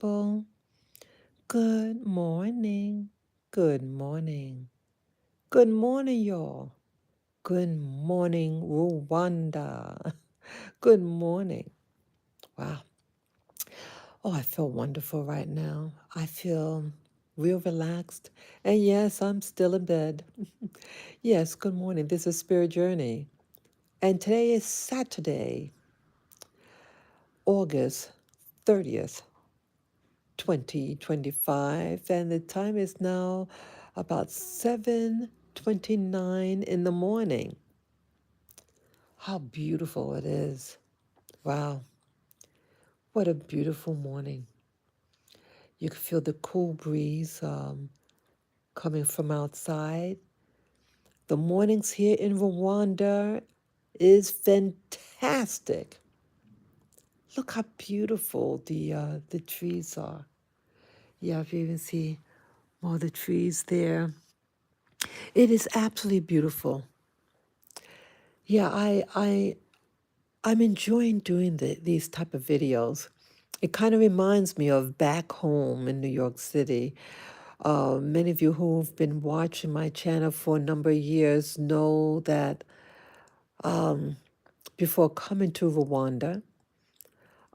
people. Good morning. Good morning. Good morning, y'all. Good morning, Rwanda. Good morning. Wow. Oh, I feel wonderful right now. I feel real relaxed. And yes, I'm still in bed. Yes, good morning. This is Spirit Journey. And today is Saturday, August 30th, 2025, and the time is now about 7:29 in the morning. How beautiful it is. Wow, what a beautiful morning. You can feel the cool breeze coming from outside. The mornings here in Rwanda is fantastic. Look how beautiful the trees are. Yeah, if you even see all the trees there. It is absolutely beautiful. Yeah, I'm enjoying doing these type of videos. It kind of reminds me of back home in New York City. Many of you who've been watching my channel for a number of years know that before coming to Rwanda,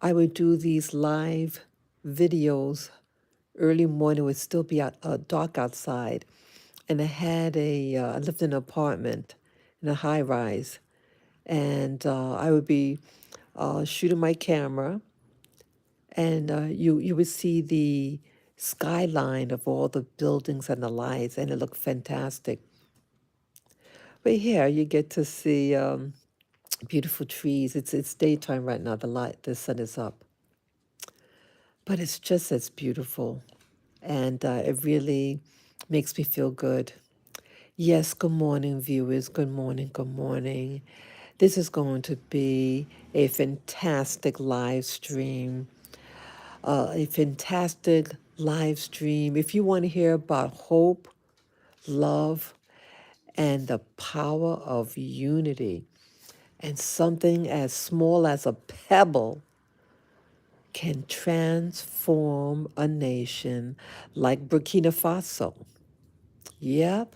I would do these live videos. Early morning would still be dark outside, and I lived in an apartment in a high rise, and I would be shooting my camera, and you would see the skyline of all the buildings and the lights, and it looked fantastic. But here you get to see beautiful trees. It's daytime right now. The sun is up, but it's just as beautiful, and it really makes me feel good. Yes, good morning, viewers. Good morning. Good morning. This is going to be a fantastic live stream. A fantastic live stream. If you want to hear about hope, love, and the power of unity, and something as small as a pebble can transform a nation like Burkina Faso. Yep.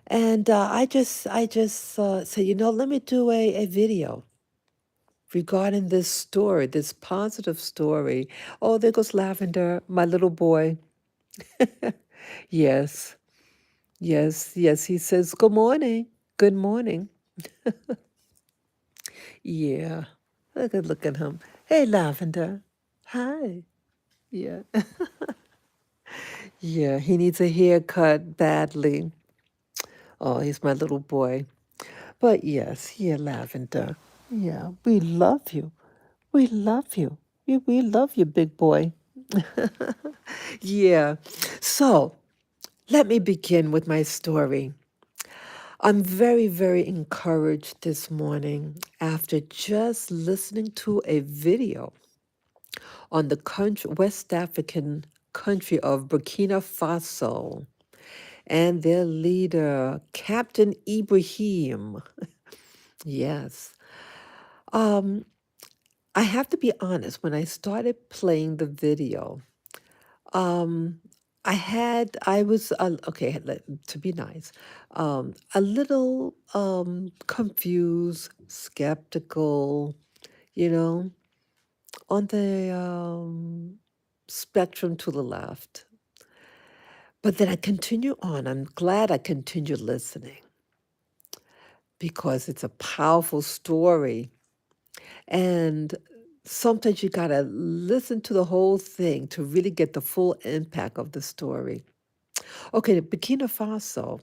And I just said, let me do a video regarding this story, this positive story. Oh, there goes Lavender, my little boy. Yes, yes, yes. He says, good morning. Good morning. Yeah. Look at him. Hey, Lavender. Hi. Yeah. Yeah, he needs a haircut badly. Oh, he's my little boy. But yes, yeah, Lavender. Yeah, we love you. We love you. We love you, big boy. Yeah. So let me begin with my story. I'm very, very encouraged this morning after just listening to a video on the West African country of Burkina Faso and their leader, Captain Ibrahim. Yes. Um, I have to be honest, when I started playing the video, um, I was, okay, to be nice, a little confused, skeptical, you know, on the spectrum to the left. But then I continue on. I'm glad I continued listening because it's a powerful story. And sometimes you got to listen to the whole thing to really get the full impact of the story. Okay, Burkina Faso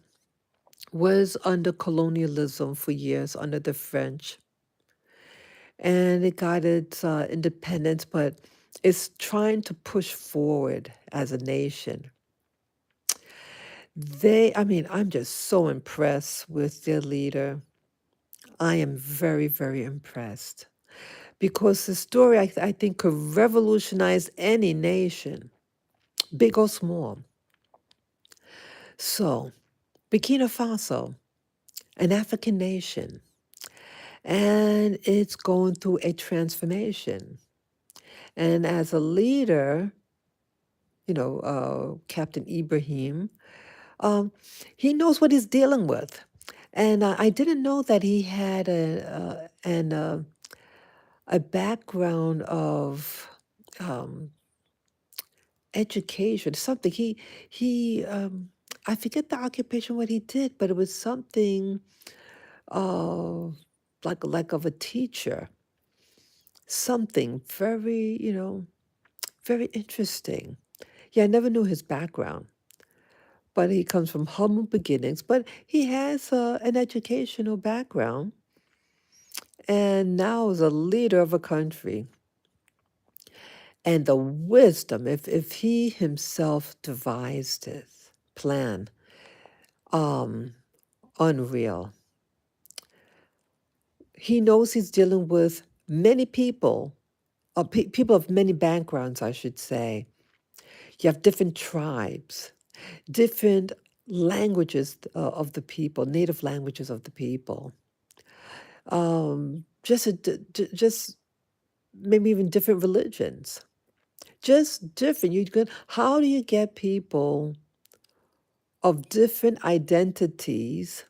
was under colonialism for years under the French, and it got its independence, but it's trying to push forward as a nation. I'm just so impressed with their leader. I am very, very impressed because the story, I think, could revolutionize any nation, big or small. So, Burkina Faso, an African nation, and it's going through a transformation. And as a leader, Captain Ibrahim, um, he knows what he's dealing with. And I didn't know that he had a background of um, education, something. I forget the occupation, what he did, but it was something uh, like of a teacher, something very, very interesting. Yeah, I never knew his background, but he comes from humble beginnings, but he has an educational background and now is a leader of a country. And the wisdom, if he himself devised this plan, um, unreal. He knows he's dealing with many people, people of many backgrounds, I should say. You have different tribes, different languages of the people, native languages of the people. Just maybe even different religions. Just different. How do you get people of different identities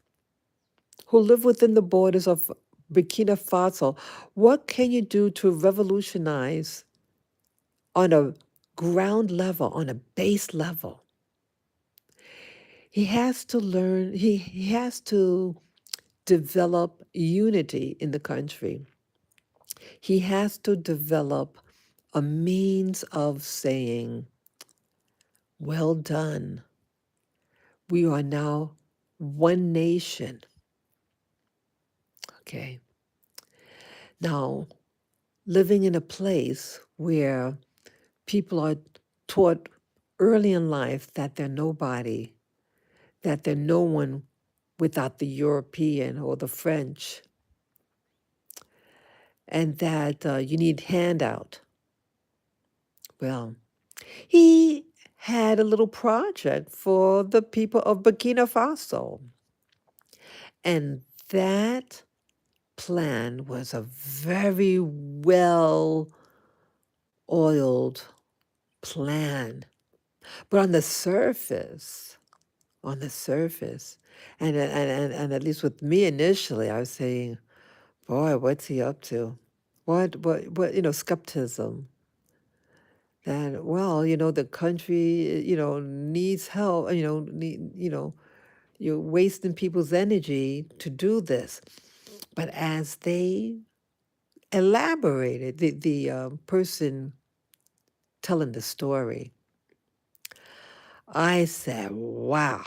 who live within the borders of Burkina Faso? What can you do to revolutionize on a ground level, on a base level? He has to learn, he has to develop unity in the country. He has to develop a means of saying, well done. We are now one nation. Okay. Now, living in a place where people are taught early in life that they're nobody, that they're no one without the European or the French, and that you need handout. Well, he had a little project for the people of Burkina Faso. And that plan was a very well oiled plan. But on the surface, and at least with me initially, I was saying, boy, what's he up to? What, skepticism that, well, the country, needs help, you're wasting people's energy to do this. But as they elaborated, the person telling the story, I said, wow,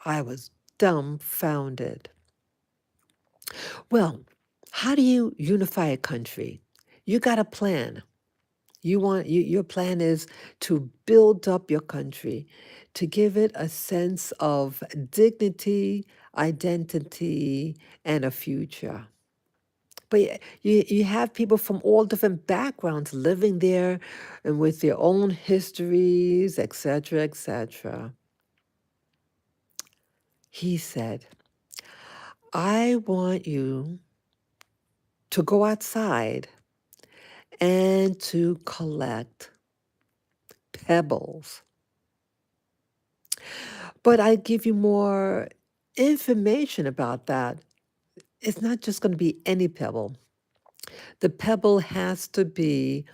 I was dumbfounded. Well, how do you unify a country? You got a plan. Your plan is to build up your country, to give it a sense of dignity, identity, and a future. But you have people from all different backgrounds living there and with their own histories, etc., etc. He said, I want you to go outside and to collect pebbles. But I give you more information about that. It's not just going to be any pebble. The pebble has to be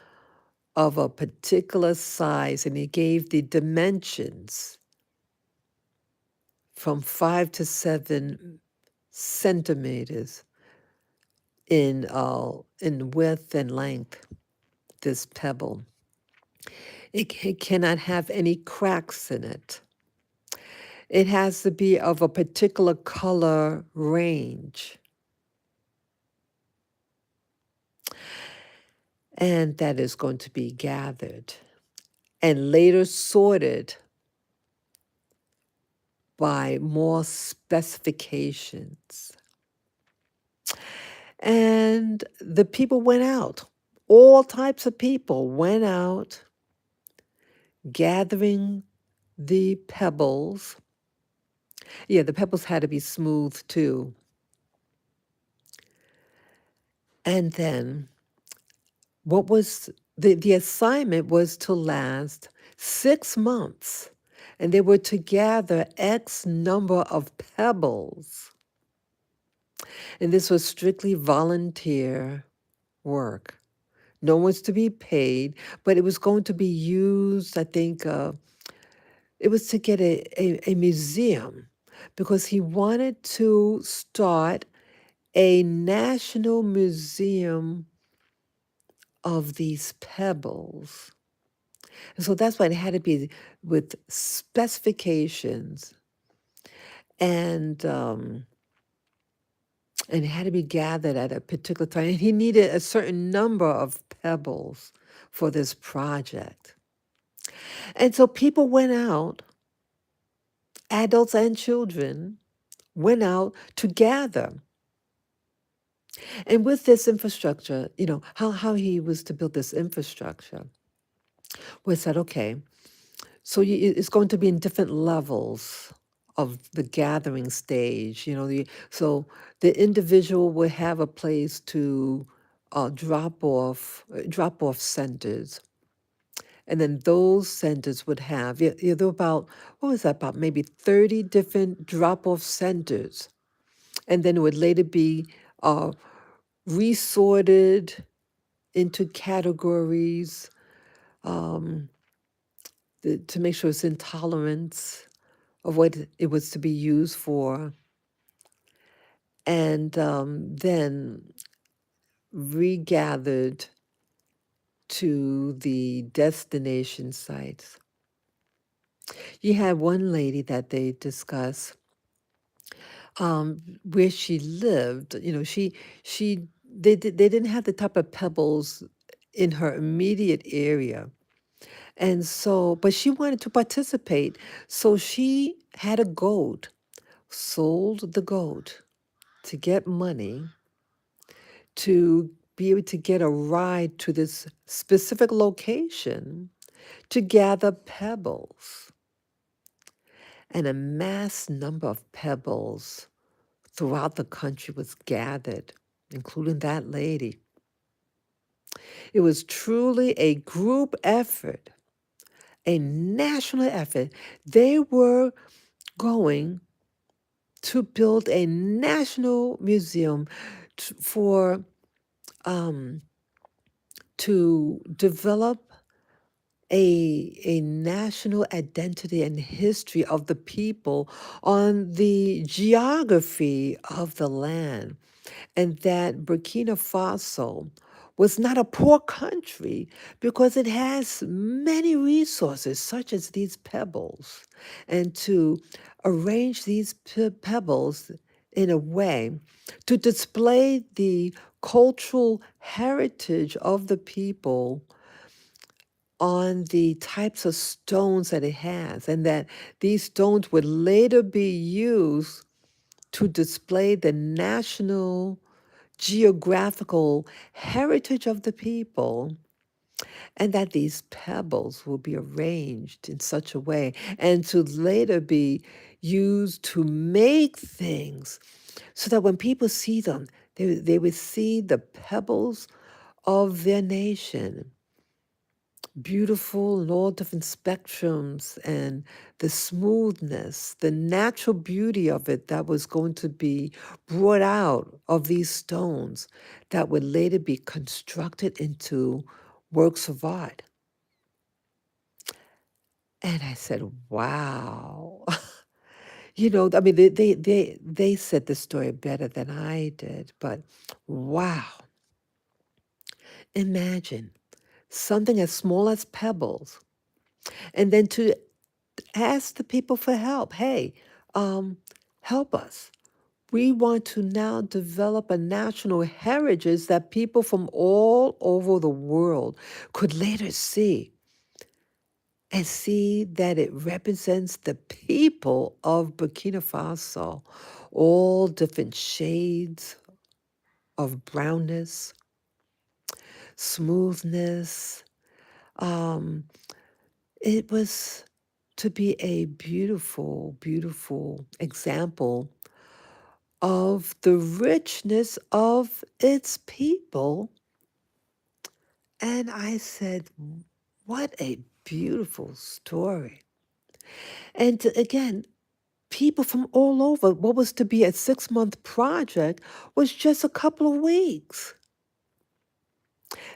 of a particular size, and he gave the dimensions from 5 to 7 centimeters in width and length. This pebble, it cannot have any cracks in it. It has to be of a particular color range. And that is going to be gathered and later sorted by more specifications. And the people went out. All types of people went out gathering the pebbles. Yeah, the pebbles had to be smooth too. And then what was the assignment was to last 6 months, and they were to gather X number of pebbles. And this was strictly volunteer work. No one's to be paid, but it was going to be used, I think, it was to get a museum because he wanted to start a national museum of these pebbles. And so that's why it had to be with specifications and and it had to be gathered at a particular time. And he needed a certain number of pebbles for this project. And so people went out, adults and children went out to gather. And with this infrastructure, how he was to build this infrastructure was that, okay, so it's going to be in different levels of the gathering stage. So the individual will have a place to drop off centers, and then those centers would have there were about, what was that, about maybe 30 different drop off centers, and then it would later be resorted into categories to make sure it's in tolerance of what it was to be used for, and then regathered to the destination sites. You had one lady that they discuss where she lived. They didn't have the type of pebbles in her immediate area. And so, but she wanted to participate. So she had a goat, sold the goat to get money to be able to get a ride to this specific location to gather pebbles. And a mass number of pebbles throughout the country was gathered, including that lady. It was truly a group effort, a national effort. They were going to build a national museum for to develop a national identity and history of the people on the geography of the land, and that Burkina Faso was not a poor country because it has many resources such as these pebbles, and to arrange these pebbles in a way to display the cultural heritage of the people on the types of stones that it has, and that these stones would later be used to display the national geographical heritage of the people, and that these pebbles will be arranged in such a way and to later be used to make things so that when people see them, they would see the pebbles of their nation, beautiful in all different spectrums, and the smoothness, the natural beauty of it that was going to be brought out of these stones that would later be constructed into works of art. And I said, wow. I mean, they said the story better than I did, but wow. Imagine something as small as pebbles, and then to ask the people for help. Hey, help us. We want to now develop a national heritage that people from all over the world could later see, and see that it represents the people of Burkina Faso, all different shades of brownness, smoothness. Um, it was to be a beautiful, beautiful example of the richness of its people And I said, what a beautiful story. And again, people from all over, what was to be a 6-month project was just a couple of weeks.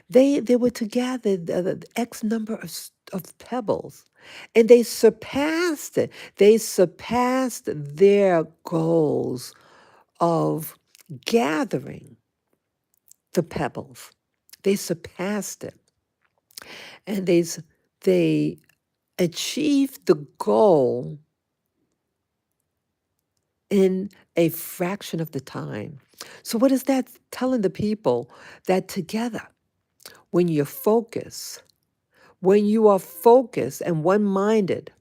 They were to gather the X number of pebbles, and they surpassed it. They surpassed their goals of gathering the pebbles. They surpassed it, and they achieved the goal in a fraction of the time. So what is that telling the people? That together, when you're focused, when you are focused and one-minded,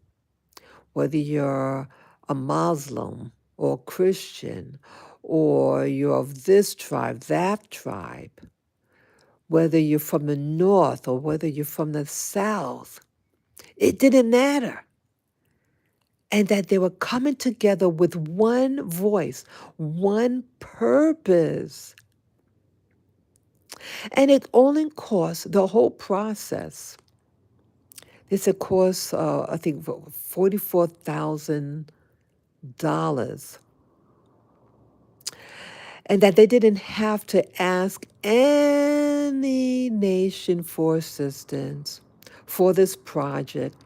whether you're a Muslim or Christian, or you're of this tribe, that tribe, whether you're from the north or whether you're from the south, it didn't matter. And that they were coming together with one voice, one purpose. And it only cost the whole process. It's a cost, I think, $44,000. And that they didn't have to ask any nation for assistance for this project.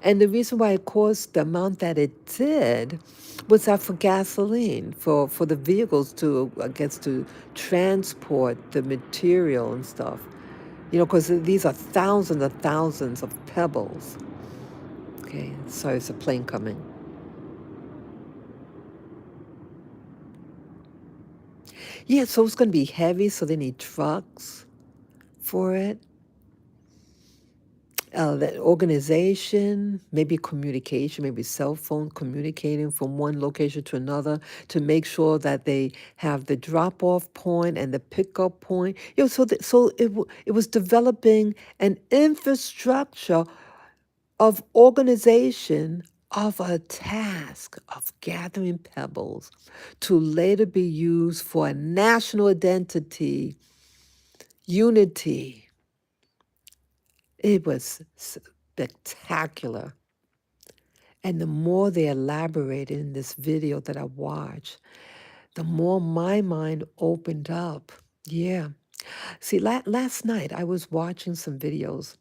And the reason why it cost the amount that it did was that for gasoline, for the vehicles to, I guess, to transport the material and stuff. Because these are thousands of pebbles. Okay, sorry, it's a plane coming. Yeah, so it's going to be heavy, so they need trucks for it. That organization, maybe communication, maybe cell phone communicating from one location to another to make sure that they have the drop-off point and the pickup point. So it was developing an infrastructure of organization of a task of gathering pebbles to later be used for a national identity, unity. It was spectacular. And the more they elaborated in this video that I watched, the more my mind opened up. Yeah. See, last night I was watching some videos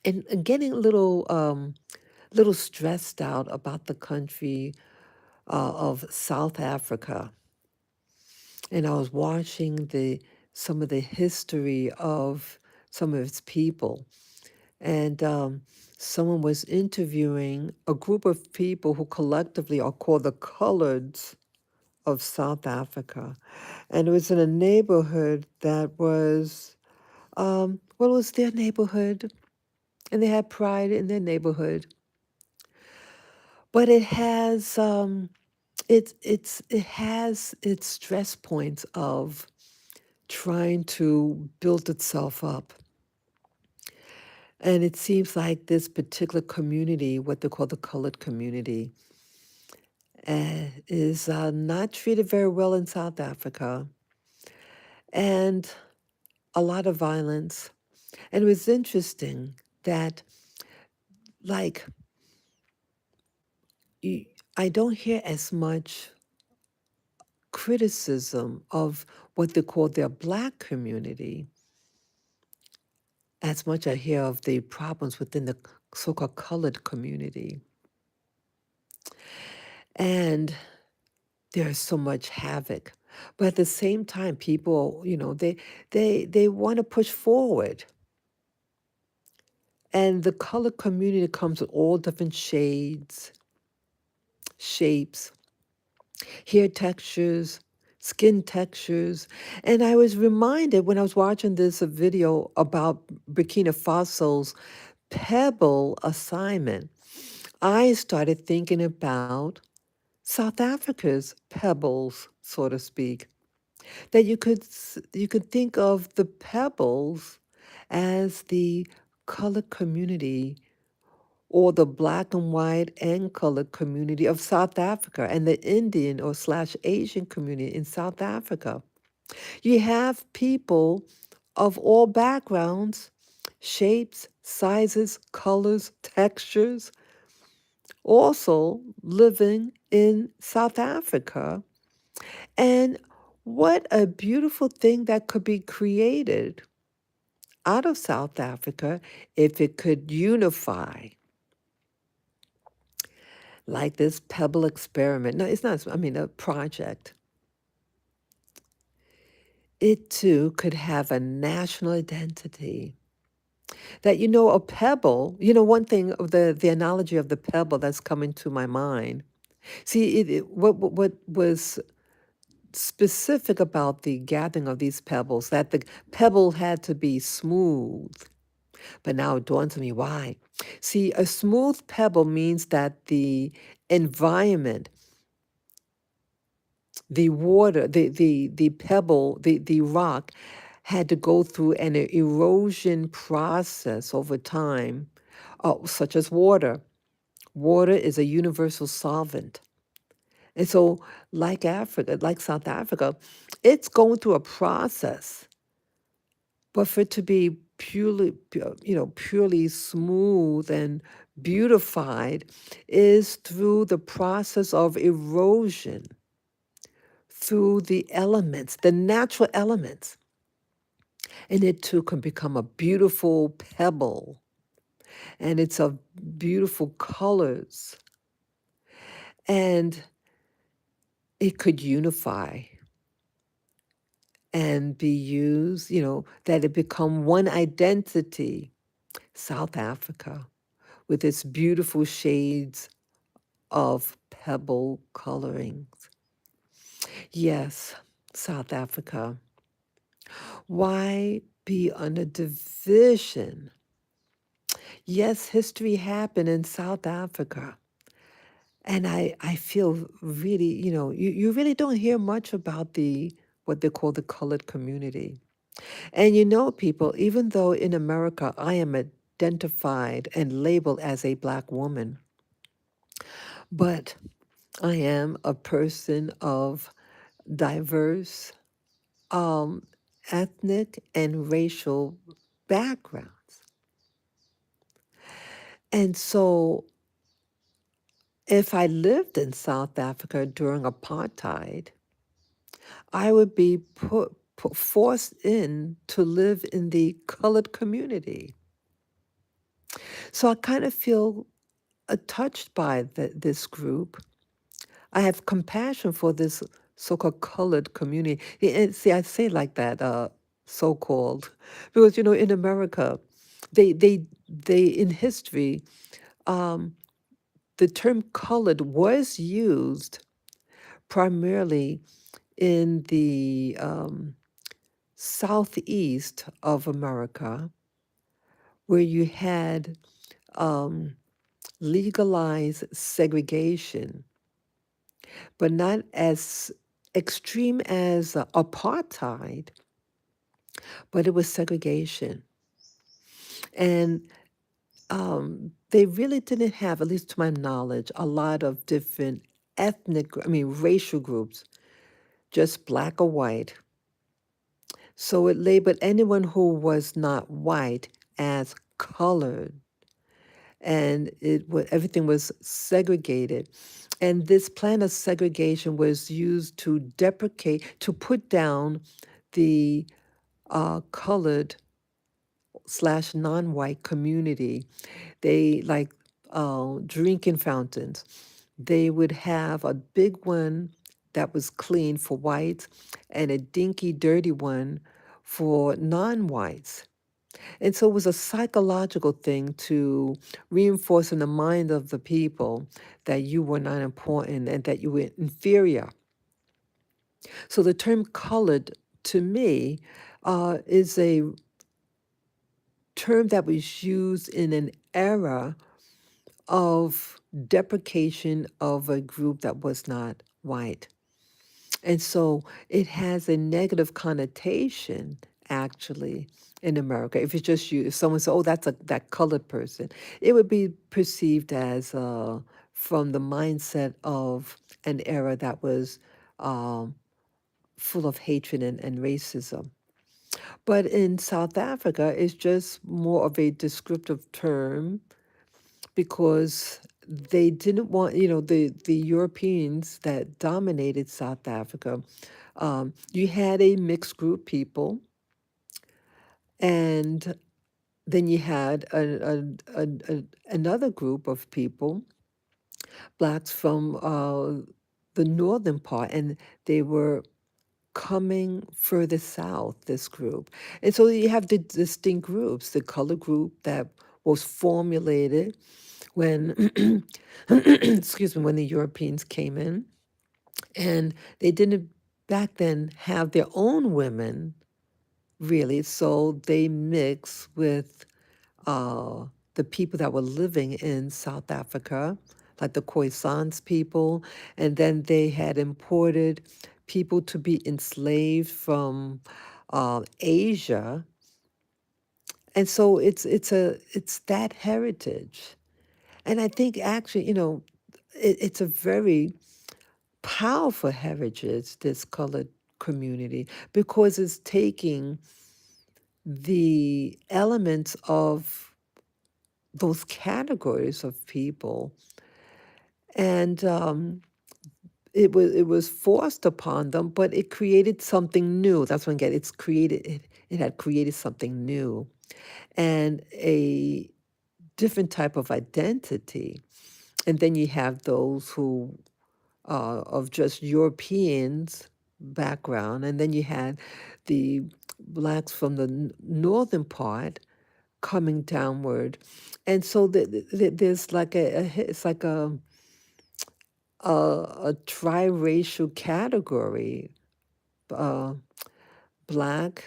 and getting little stressed out about the country of South Africa. And I was watching some of the history of some of its people. And someone was interviewing a group of people who collectively are called the Coloreds of South Africa. And it was in a neighborhood that was, well, it was their neighborhood, and they had pride in their neighborhood. But it has it has its stress points of trying to build itself up. And it seems like this particular community, what they call the colored community, is not treated very well in South Africa, and a lot of violence. And it was interesting that, like, I don't hear as much criticism of what they call their black community as much I hear of the problems within the so-called colored community. And there's so much havoc. But at the same time, people, they want to push forward. And the color community comes with all different shades, shapes, hair textures, skin textures. And I was reminded when I was watching this video about Burkina Faso's pebble assignment, I started thinking about South Africa's pebbles, so to speak. That you could think of the pebbles as the colored community or the black and white and colored community of South Africa and the Indian or/Asian community in South Africa. You have people of all backgrounds, shapes, sizes, colors, textures, also living in South Africa. And what a beautiful thing that could be created out of South Africa if it could unify, like this pebble experiment. No, it's not, I mean, a project. It too could have a national identity. That, a pebble, one thing of the analogy of the pebble that's coming to my mind. See, what was specific about the gathering of these pebbles, that the pebble had to be smooth. But now it dawns on me why. See, a smooth pebble means that the environment, the water, the pebble, the rock had to go through an erosion process over time, such as water. Water is a universal solvent. And so, like Africa, like South Africa, it's going through a process. But for it to be purely smooth and beautified is through the process of erosion, through the elements, the natural elements. And it too can become a beautiful pebble. And it's of beautiful colors. And it could unify and be used, that it become one identity. South Africa, with its beautiful shades of pebble colorings. Yes, South Africa. Why be on a division? Yes, history happened in South Africa. And I feel really, you really don't hear much about what they call the colored community. And people, even though in America I am identified and labeled as a Black woman, but I am a person of diverse ethnic and racial backgrounds. And so if I lived in South Africa during apartheid, I would be forced in to live in the colored community. So I kind of feel touched by this group. I have compassion for this so-called colored community. And see, I say like that, so-called, because in America, they in history, the term colored was used primarily in the southeast of America, where you had legalized segregation, but not as extreme as apartheid, but it was segregation. And they really didn't have, at least to my knowledge, a lot of different racial groups, just Black or white. So it labeled anyone who was not white as colored, and everything was segregated. And this plan of segregation was used to to put down the colored / non-white community. They like drinking fountains. They would have a big one that was clean for whites and a dinky, dirty one for non-whites. And so it was a psychological thing to reinforce in the mind of the people that you were not important and that you were inferior. So the term colored, to me, is a term that was used in an era of deprecation of a group that was not white. And so it has a negative connotation, actually, in America. If it's just you, if someone says, oh, that colored person, it would be perceived as from the mindset of an era that was um, full of hatred and racism. But in South Africa, it's just more of a descriptive term because they didn't want, the Europeans that dominated South Africa. You had a mixed group people, and then you had another group of people, blacks from the northern part, and they were coming further south, this group. And so you have the distinct groups, the color group that was formulated when, excuse me, when the Europeans came in. And they didn't back then have their own women, really, so they mixed with uh, the people that were living in South Africa, like the Khoisans people, and then they had imported people to be enslaved from Asia, and so it's that heritage, and I think actually, it's a very powerful heritage, this colored community, because it's taking the elements of those categories of people, and it was forced upon them, but it created something new. That's when I get it had created something new and a different type of identity. And then you have those who of just Europeans background, and then you had the blacks from the northern part coming downward, and so there's like it's like a triracial category, uh, black,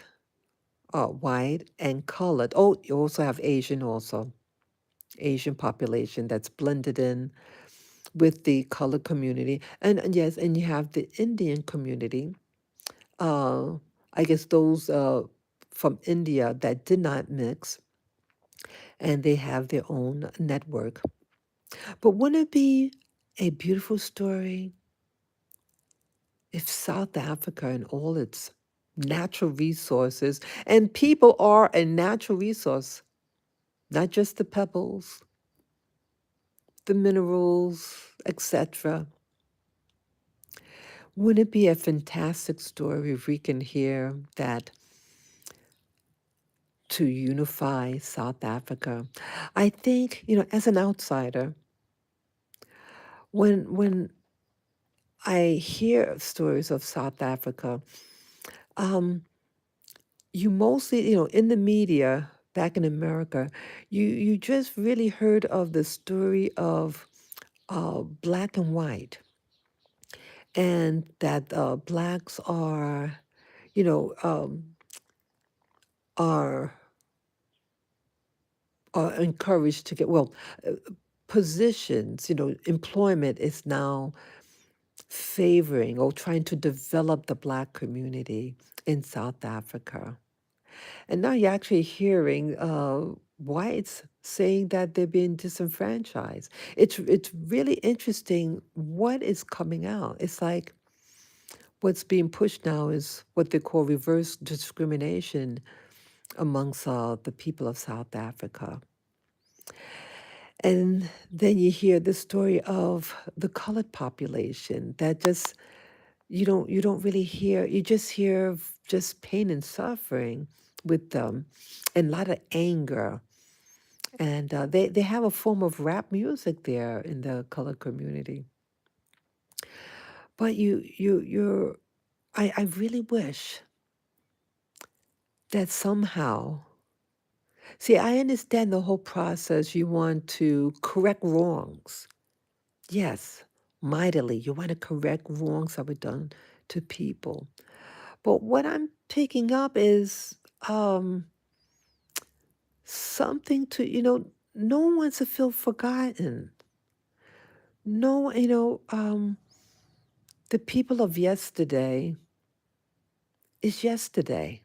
white, and colored. Oh, you also have Asian also, Asian population that's blended in with the colored community. And yes, and you have the Indian community. Uh, I guess those from India that did not mix, and they have their own network. But wouldn't it be a beautiful story if South Africa and all its natural resources, and people are a natural resource, not just the pebbles, the minerals, etc. Wouldn't it be a fantastic story if we can hear that to unify South Africa? I think, as an outsider, when I hear stories of South Africa, um, you mostly, in the media back in America, you just really heard of the story of black and white, and that blacks you know, um, are are encouraged to get uh, positions. Employment is now favoring or trying to develop the black community in South Africa. And now you're actually hearing whites saying that they're being disenfranchised. It's really interesting what is coming out. It's like what's being pushed now is what they call reverse discrimination amongst the people of South Africa. And then you hear the story of the colored population that just you don't really hear. You just hear of just pain and suffering with them, and a lot of anger. And they have a form of rap music there in the colored community. But I really wish that somehow, see, I understand the whole process. You want to correct wrongs. Yes, mightily. You want to correct wrongs that were done to people. But what I'm picking up is something to, no one wants to feel forgotten. No, the people of yesterday is yesterday.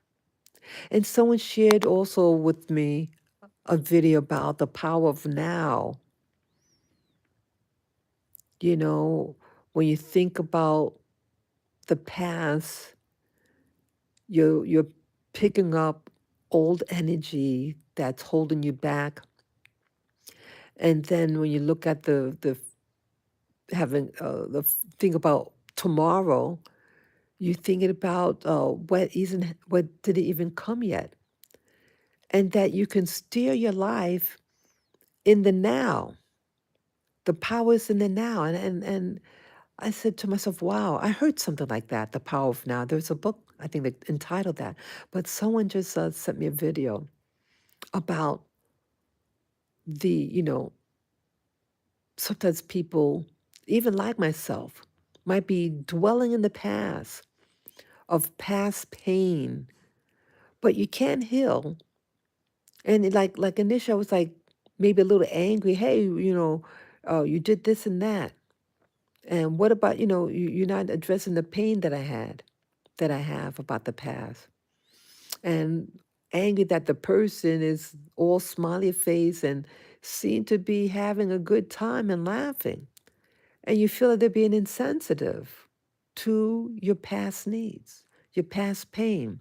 And someone shared also with me a video about the power of now. You know, when you think about the past, you're picking up old energy that's holding you back. And then when you look at the having the thing about tomorrow, you're thinking about what didn't even come yet, and that you can steer your life in the now. The power is in the now, and I said to myself, "Wow!" I heard something like that, "The Power of Now." There's a book I think that entitled that, but someone just sent me a video about the sometimes people, even like myself, might be dwelling in the past of past pain, but you can't heal. And like initially, I was like maybe a little angry. Hey, you did this and that, and what about you're not addressing the pain that I have about the past, and angry that the person is all smiley face and seem to be having a good time and laughing. And you feel that they're being insensitive to your past needs, your past pain,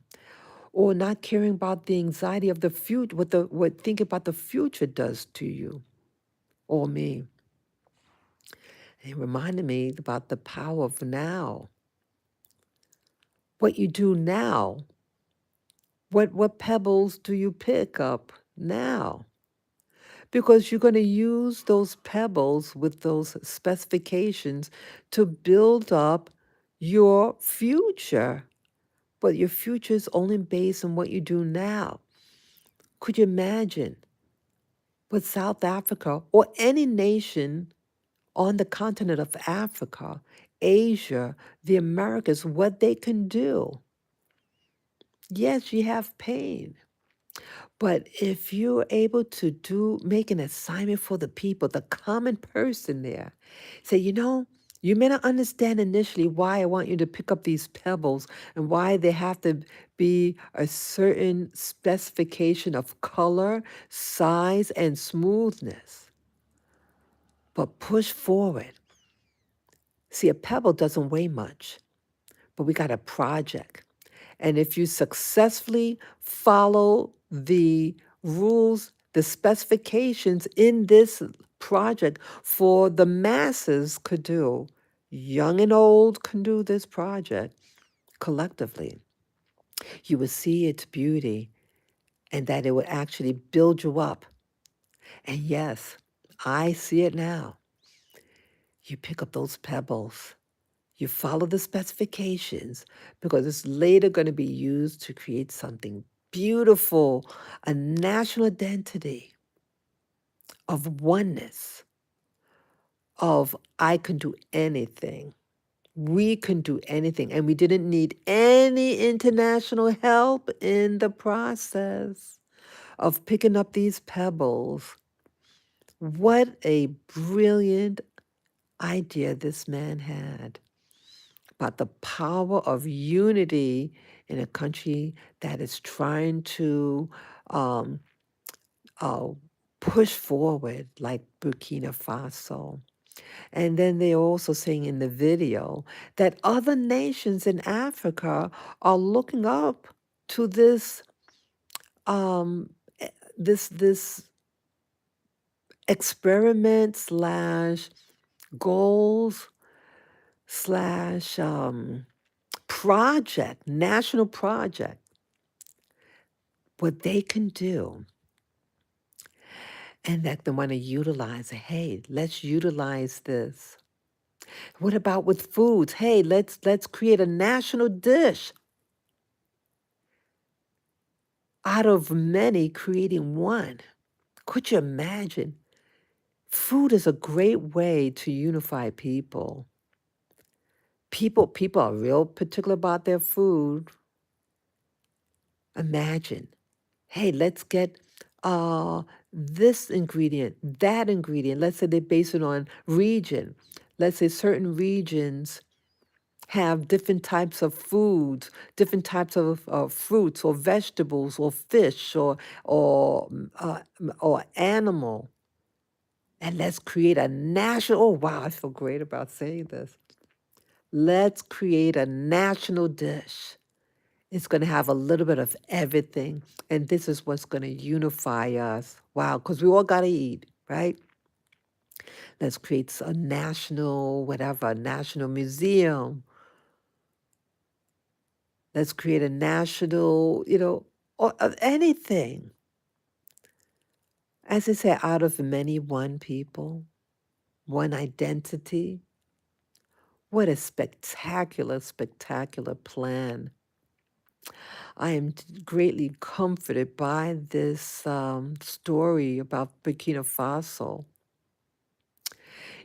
or not caring about the anxiety of the future, what thinking about the future does to you or me. And it reminded me about the power of now. What you do now, what pebbles do you pick up now? Because you're going to use those pebbles with those specifications to build up your future. But your future is only based on what you do now. Could you imagine what South Africa or any nation on the continent of Africa, Asia, the Americas, what they can do? Yes, you have pain. But if you're able to make an assignment for the people, the common person there, say, you may not understand initially why I want you to pick up these pebbles and why they have to be a certain specification of color, size, and smoothness. But push forward. See, a pebble doesn't weigh much, but we got a project. And if you successfully follow the rules, the specifications in this project for the masses could do, young and old can do this project collectively, you will see its beauty and that it will actually build you up. And yes, I see it now. You pick up those pebbles. You follow the specifications because it's later going to be used to create something beautiful, a national identity of oneness, of I can do anything. We can do anything. And we didn't need any international help in the process of picking up these pebbles. What a brilliant idea this man had about the power of unity in a country that is trying to um, uh, push forward, like Burkina Faso. And then they're also saying in the video that other nations in Africa are looking up to um, eh, this experiment slash goals slash project, national project, what they can do, and that they want to utilize it. Hey, let's utilize this. What about with foods? Hey, let's create a national dish out of many, creating one. Could you imagine? Food is a great way to unify people. People are real particular about their food. Imagine, hey, let's get this ingredient, that ingredient. Let's say they base it on region. Let's say certain regions have different types of foods, different types of fruits or vegetables or fish or animal. And let's create a national, oh wow, I feel great about saying this. Let's create a national dish It's going to have a little bit of everything. And this is what's going to unify us. Wow, because we all got to eat, right? Let's create a national, whatever, a national museum. Let's create a national, or of anything. As I say, out of many, one people, one identity. What a spectacular, spectacular plan. I am greatly comforted by this story about Burkina Faso.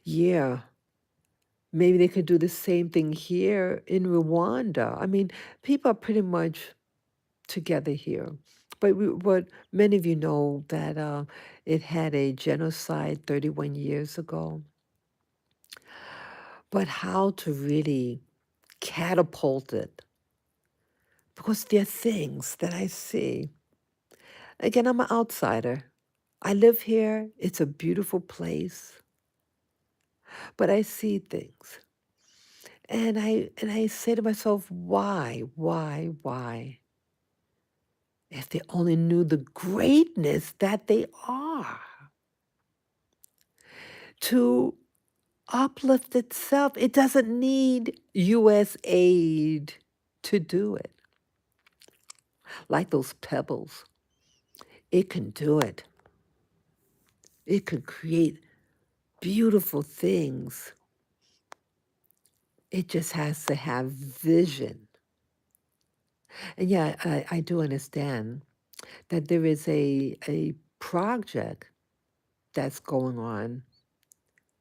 Yeah, maybe they could do the same thing here in Rwanda. I mean, people are pretty much together here. But many of you know that it had a genocide 31 years ago. But how to really catapult it? Because there are things that I see. Again, I'm an outsider. I live here. It's a beautiful place. But I see things. And I say to myself, why, why? If they only knew the greatness that they are to uplift itself. It doesn't need U.S. aid to do it. Like those pebbles, it can do it. It can create beautiful things. It just has to have vision. And yeah, I do understand that there is a project that's going on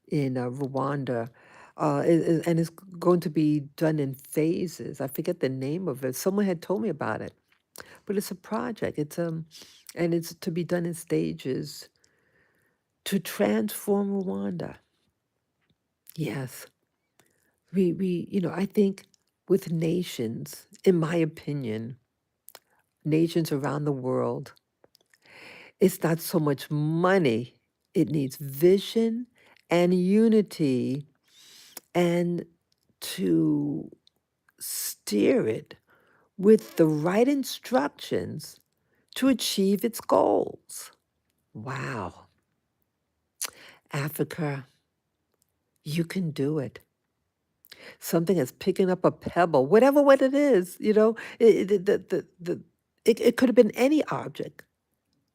in Rwanda, and it's going to be done in phases. I forget the name of it. Someone had told me about it, but it's a project. And it's to be done in stages to transform Rwanda. Yes, I think with nations, in my opinion, nations around the world, it's not so much money. It needs vision and unity and to steer it with the right instructions to achieve its goals. Wow. Africa, you can do it. Something is picking up a pebble, whatever what it is, it could have been any object.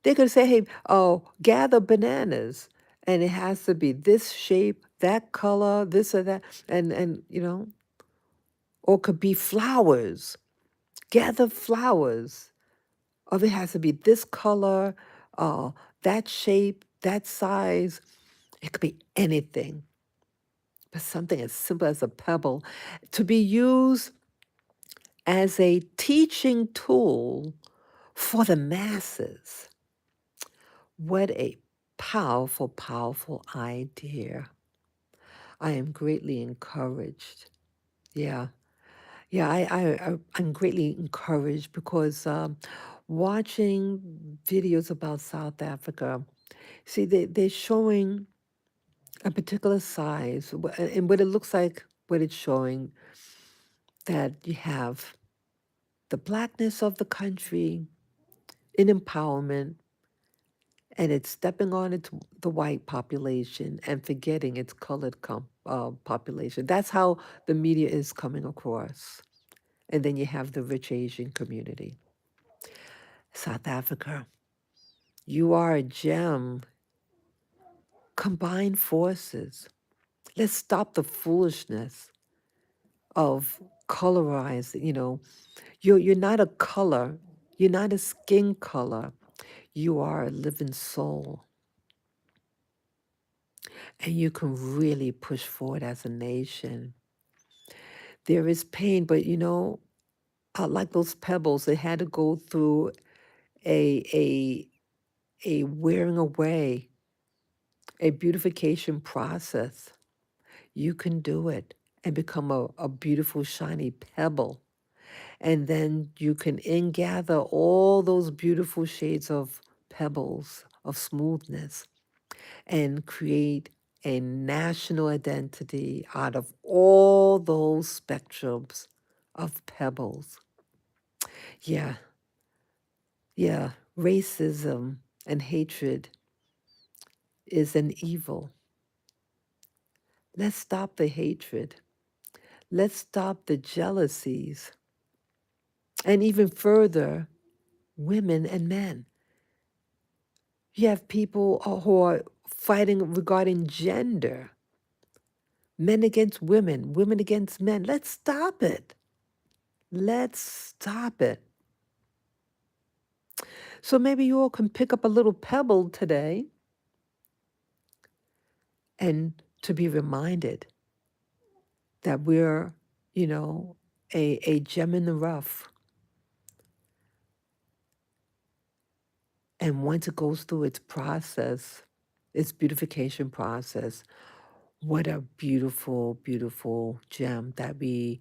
They could say, hey, oh, gather bananas. And it has to be this shape, that color, this or that, and or it could be flowers. Gather flowers. Or it has to be this color, uh, that shape, that size. It could be anything. But something as simple as a pebble to be used as a teaching tool for the masses. What a powerful, powerful idea. I am greatly encouraged. Yeah. Yeah, I'm greatly encouraged because watching videos about South Africa, see, they're showing a particular size, and what it looks like, what it's showing, that you have the blackness of the country in empowerment, and it's stepping on the white population and forgetting its colored population. That's how the media is coming across. And then you have the rich Asian community. South Africa, you are a gem. Combine forces. Let's stop the foolishness of colorizing. You're not a color. You're not a skin color. You are a living soul. And you can really push forward as a nation. There is pain, but like those pebbles, it had to go through a a a wearing away, a beautification process. You can do it and become a beautiful, shiny pebble. And then you can ingather all those beautiful shades of pebbles, of smoothness, and create a national identity out of all those spectrums of pebbles. Yeah, yeah. Racism and hatred is an evil. Let's stop the hatred. Let's stop the jealousies. And even further, women and men. You have people who are fighting regarding gender, men against women, women against men. Let's stop it. Let's stop it. So maybe you all can pick up a little pebble today and to be reminded that we're, you know, a gem in the rough. And once it goes through its process, its beautification process, what a beautiful, beautiful gem that we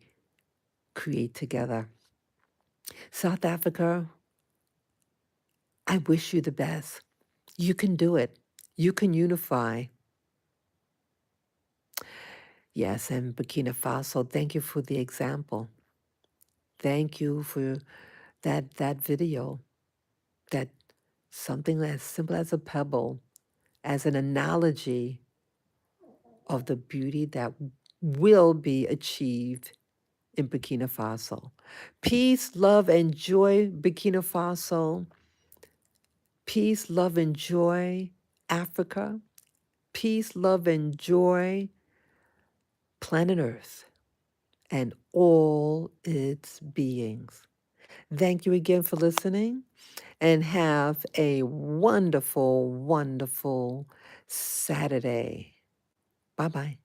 create together. South Africa, I wish you the best. You can do it. You can unify. Yes, and Burkina Faso, thank you for the example. Thank you for that video, that something as simple as a pebble, as an analogy of the beauty that will be achieved in Burkina Faso. Peace, love, and joy, Burkina Faso. Peace, love, and joy, Africa. Peace, love, and joy, planet Earth, and all its beings. Thank you again for listening, and have a wonderful, wonderful Saturday. Bye bye.